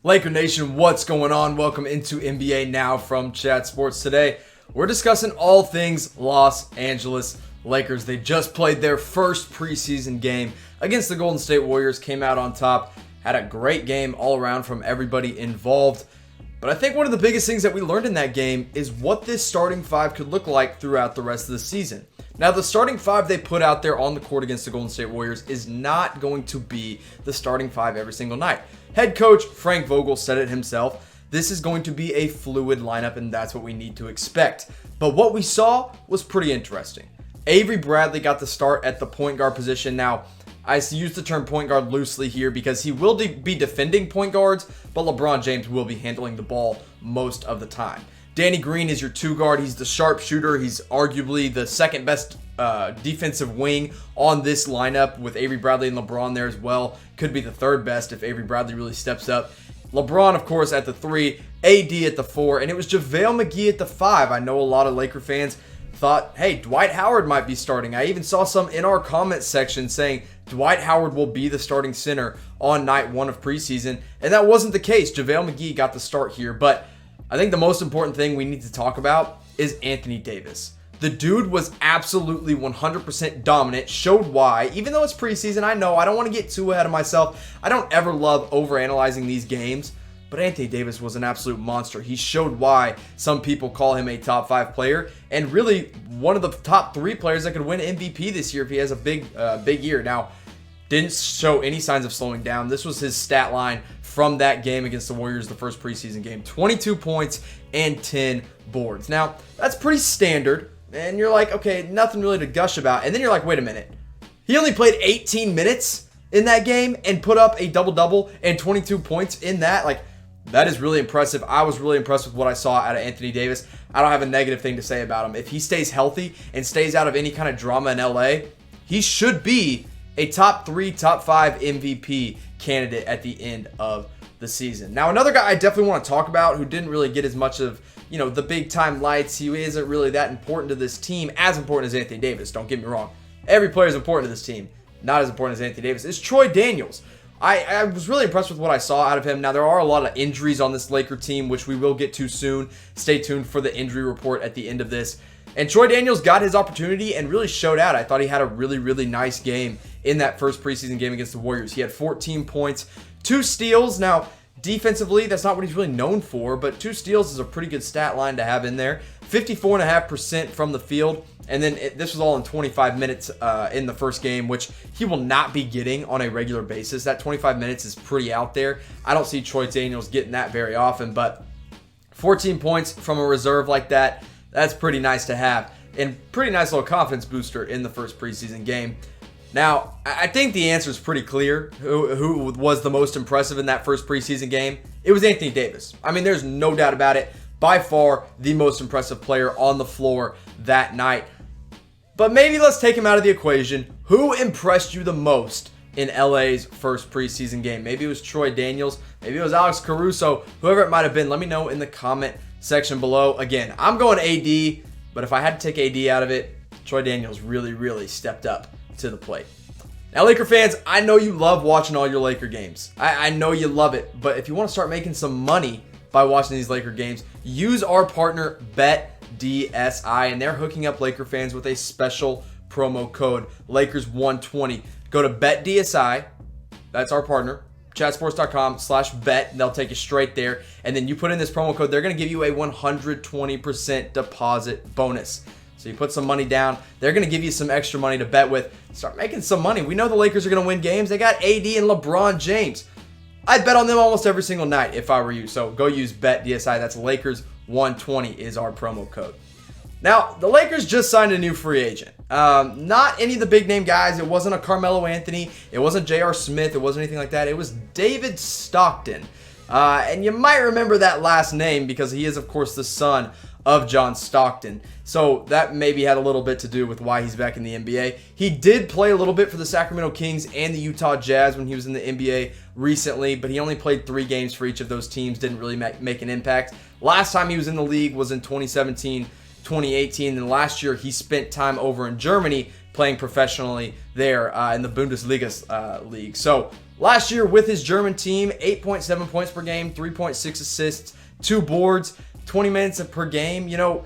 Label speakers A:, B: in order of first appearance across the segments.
A: Laker Nation, what's going on? Welcome into NBA Now from Chat Sports. Today, we're discussing all things Los Angeles Lakers. They just played their first preseason game against the Golden State Warriors, came out on top, had a great game all around from everybody involved. But I think one of the biggest things that we learned in that game is what this starting five could look like throughout the rest of the season. Now, the starting five they put out there on the court against the Golden State Warriors is not going to be the starting five every single night. Head coach Frank Vogel said it himself. This is going to be a fluid lineup, and that's what we need to expect. But what we saw was pretty interesting. Avery Bradley got the start at the point guard position. Now, I use the term point guard loosely here because he will be defending point guards, but LeBron James will be handling the ball most of the time. Danny Green is your two guard. He's the sharpshooter. He's arguably the second best defensive wing on this lineup with Avery Bradley and LeBron there as well. Could be the third best if Avery Bradley really steps up. LeBron, of course, at the 3, AD at the 4, and it was JaVale McGee at the 5. I know a lot of Laker fans thought, hey, Dwight Howard might be starting. I even saw some in our comment section saying Dwight Howard will be the starting center on night 1 of preseason, and that wasn't the case. JaVale McGee got the start here, but I think the most important thing we need to talk about is Anthony Davis. The dude was absolutely 100% dominant, showed why. Even though it's preseason, I know I don't want to get too ahead of myself. I don't ever love overanalyzing these games, but Anthony Davis was an absolute monster. He showed why some people call him a top 5 player, and really one of the top 3 players that could win MVP this year if he has a big year. Now, didn't show any signs of slowing down. This was his stat line from that game against the Warriors, the first preseason game. 22 points and 10 boards. Now, that's pretty standard, and you're like, okay, nothing really to gush about. And then you're like, wait a minute. He only played 18 minutes in that game and put up a double-double and 22 points in that. Like, that is really impressive. I was really impressed with what I saw out of Anthony Davis. I don't have a negative thing to say about him. If he stays healthy and stays out of any kind of drama in LA, he should be a top 3, top 5 MVP candidate at the end of the season. Now, another guy I definitely want to talk about who didn't really get as much of, the big time lights. He isn't really that important to this team, as important as Anthony Davis. Don't get me wrong. Every player is important to this team. Not as important as Anthony Davis. Is Troy Daniels. I was really impressed with what I saw out of him. Now, there are a lot of injuries on this Laker team, which we will get to soon. Stay tuned for the injury report at the end of this. And Troy Daniels got his opportunity and really showed out. I thought he had a really, really nice game in that first preseason game against the Warriors. He had 14 points, 2 steals. Now, defensively, that's not what he's really known for, but 2 steals is a pretty good stat line to have in there. 54.5% from the field, and then this was all in 25 minutes in the first game, which he will not be getting on a regular basis. That 25 minutes is pretty out there. I don't see Troy Daniels getting that very often, but 14 points from a reserve like that, that's pretty nice to have, and pretty nice little confidence booster in the first preseason game. Now, I think the answer is pretty clear. Who was the most impressive in that first preseason game? It was Anthony Davis. I mean, there's no doubt about it. By far, the most impressive player on the floor that night. But maybe let's take him out of the equation. Who impressed you the most in LA's first preseason game? Maybe it was Troy Daniels. Maybe it was Alex Caruso. Whoever it might have been, let me know in the comment section below. Again, I'm going AD, but if I had to take AD out of it, Troy Daniels really, really stepped up to the plate. Now, Laker fans, I know you love watching all your Laker games. I know you love it, but if you want to start making some money by watching these Laker games, use our partner BetDSI, and they're hooking up Laker fans with a special promo code, Lakers120. Go to BetDSI, that's our partner, chatsports.com/bet, they'll take you straight there, and then you put in this promo code, they're going to give you a 120% deposit bonus. So you put some money down, they're going to give you some extra money to bet with. Start making some money. We know the Lakers are going to win games. They got AD and LeBron James. I'd bet on them almost every single night if I were you. So go use BetDSI. That's Lakers120 is our promo code. Now, the Lakers just signed a new free agent. Not any of the big name guys. It wasn't a Carmelo Anthony. It wasn't J.R. Smith. It wasn't anything like that. It was David Stockton. And you might remember that last name because he is, of course, the son of John Stockton. So that maybe had a little bit to do with why he's back in the NBA. He did play a little bit for the Sacramento Kings and the Utah Jazz when he was in the NBA recently, but he only played 3 games for each of those teams, didn't really make an impact. Last time he was in the league was in 2017, 2018, and last year he spent time over in Germany playing professionally there in the Bundesliga league. So last year with his German team, 8.7 points per game, 3.6 assists, 2 boards, 20 minutes per game. You know,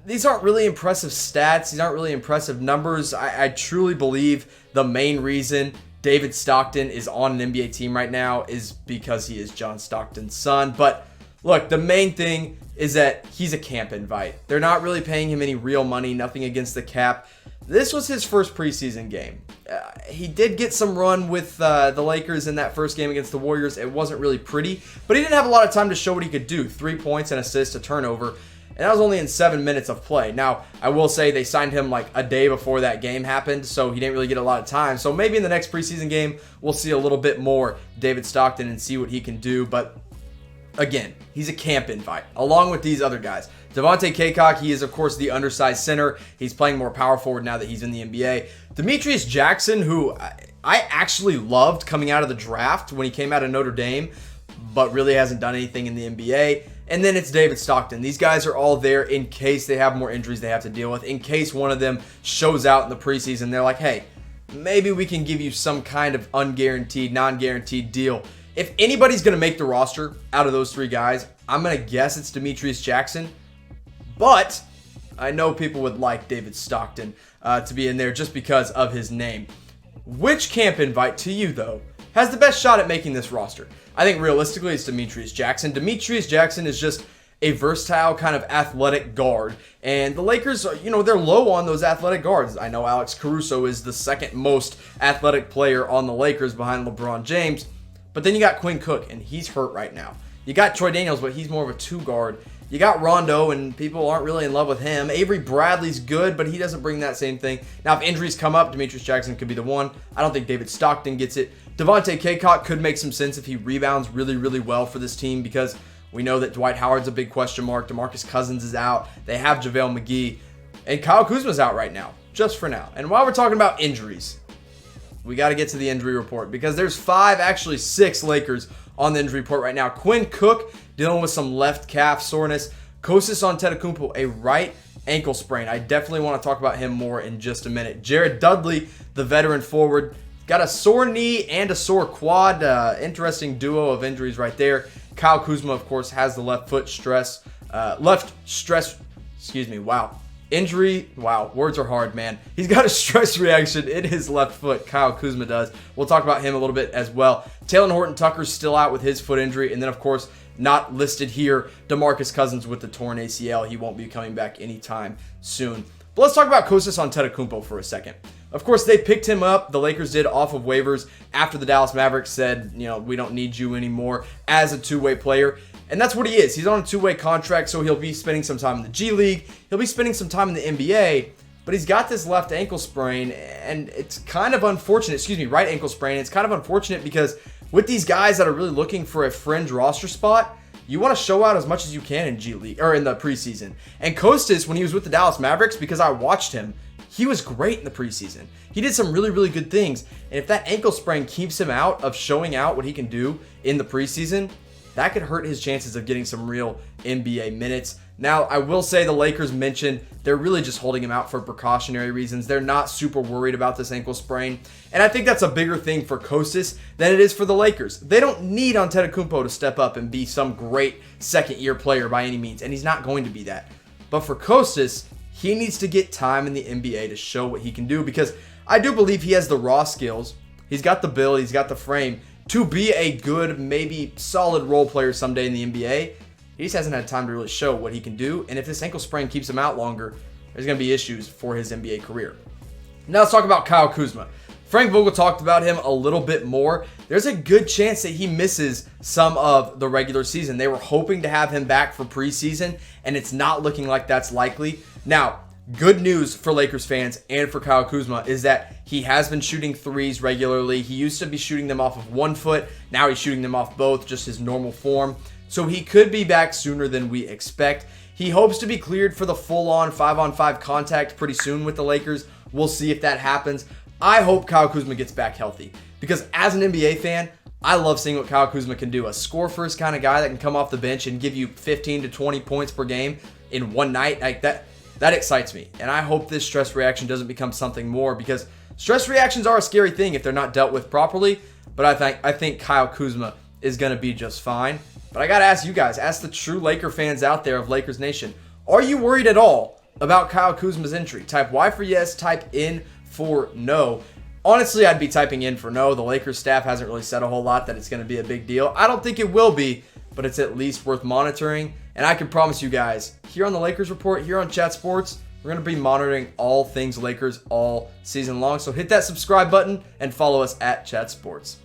A: these aren't really impressive stats. These aren't really impressive numbers. I truly believe the main reason David Stockton is on an NBA team right now is because he is John Stockton's son. But look, the main thing is that he's a camp invite. They're not really paying him any real money, nothing against the cap. This was his first preseason game. He did get some run with the Lakers in that first game against the Warriors. It wasn't really pretty, but he didn't have a lot of time to show what he could do. 3 points, an assist, a turnover. And that was only in 7 minutes of play. Now, I will say they signed him like a day before that game happened, so he didn't really get a lot of time. So maybe in the next preseason game, we'll see a little bit more David Stockton and see what he can do. But again, he's a camp invite, along with these other guys. Devontae Cacok, he is, of course, the undersized center. He's playing more power forward now that he's in the NBA. Demetrius Jackson, who I actually loved coming out of the draft when he came out of Notre Dame, but really hasn't done anything in the NBA. And then it's David Stockton. These guys are all there in case they have more injuries they have to deal with, in case one of them shows out in the preseason. They're like, hey, maybe we can give you some kind of unguaranteed, non-guaranteed deal. If anybody's going to make the roster out of those 3 guys, I'm going to guess it's Demetrius Jackson. But I know people would like David Stockton to be in there just because of his name. Which camp invite to you, though, has the best shot at making this roster? I think realistically it's Demetrius Jackson. Demetrius Jackson is just a versatile kind of athletic guard. And the Lakers, you know, they're low on those athletic guards. I know Alex Caruso is the second most athletic player on the Lakers behind LeBron James. But then you got Quinn Cook, and he's hurt right now. You got Troy Daniels, but he's more of a 2 guard. You got Rondo, and people aren't really in love with him. Avery Bradley's good, but he doesn't bring that same thing. Now, if injuries come up, Demetrius Jackson could be the one. I don't think David Stockton gets it. Devontae Cacok could make some sense if he rebounds really, really well for this team, because we know that Dwight Howard's a big question mark. DeMarcus Cousins is out. They have JaVale McGee. And Kyle Kuzma's out right now, just for now. And while we're talking about injuries, we got to get to the injury report, because there's 5, actually 6 Lakers on the injury report right now. Quinn Cook dealing with some left calf soreness. Kostas Antetokounmpo, a right ankle sprain. I definitely want to talk about him more in just a minute. Jared Dudley, the veteran forward, got a sore knee and a sore quad. Interesting duo of injuries right there. Kyle Kuzma, of course, has the left stress. Wow. Injury, wow, words are hard, man. He's got a stress reaction in his left foot, Kyle Kuzma does. We'll talk about him a little bit as well. Talen Horton-Tucker's still out with his foot injury. And then, of course, not listed here, DeMarcus Cousins with the torn ACL. He won't be coming back anytime soon. But let's talk about Kostas Antetokounmpo for a second. Of course, they picked him up, the Lakers did, off of waivers after the Dallas Mavericks said, you know, we don't need you anymore as a 2-way player. And that's what he is. He's on a 2-way contract, so he'll be spending some time in the G League. He'll be spending some time in the NBA, but he's got this left ankle sprain, and it's kind of unfortunate. Right ankle sprain. It's kind of unfortunate because with these guys that are really looking for a fringe roster spot, you want to show out as much as you can in G League or in the preseason. And Kostas, when he was with the Dallas Mavericks, because I watched him, he was great in the preseason. He did some really, really good things. And if that ankle sprain keeps him out of showing out what he can do in the preseason, that could hurt his chances of getting some real NBA minutes. Now, I will say the Lakers mentioned they're really just holding him out for precautionary reasons. They're not super worried about this ankle sprain. And I think that's a bigger thing for Kostas than it is for the Lakers. They don't need Antetokounmpo to step up and be some great second-year player by any means, and he's not going to be that. But for Kostas, he needs to get time in the NBA to show what he can do, because I do believe he has the raw skills. He's got the build, he's got the frame to be a good, maybe solid role player someday in the NBA. He just hasn't had time to really show what he can do. And if this ankle sprain keeps him out longer, there's going to be issues for his NBA career. Now let's talk about Kyle Kuzma. Frank Vogel talked about him a little bit more. There's a good chance that he misses some of the regular season. They were hoping to have him back for preseason, and it's not looking like that's likely. Now, good news for Lakers fans and for Kyle Kuzma is that he has been shooting threes regularly. He used to be shooting them off of one foot. Now he's shooting them off both, just his normal form. So he could be back sooner than we expect. He hopes to be cleared for the full-on 5-on-5 contact pretty soon with the Lakers. We'll see if that happens. I hope Kyle Kuzma gets back healthy, because as an NBA fan, I love seeing what Kyle Kuzma can do. A score-first kind of guy that can come off the bench and give you 15 to 20 points per game in one night. Like that. that excites me. And I hope this stress reaction doesn't become something more, because stress reactions are a scary thing if they're not dealt with properly. But I think Kyle Kuzma is going to be just fine. But I got to ask you guys, ask the true Laker fans out there of Lakers Nation, are you worried at all about Kyle Kuzma's injury? Type Y for yes, type in for no. Honestly, I'd be typing in for no. The Lakers staff hasn't really said a whole lot that it's going to be a big deal. I don't think it will be, but it's at least worth monitoring. And I can promise you guys, here on the Lakers Report, here on Chat Sports, we're going to be monitoring all things Lakers all season long. So hit that subscribe button and follow us at Chat Sports.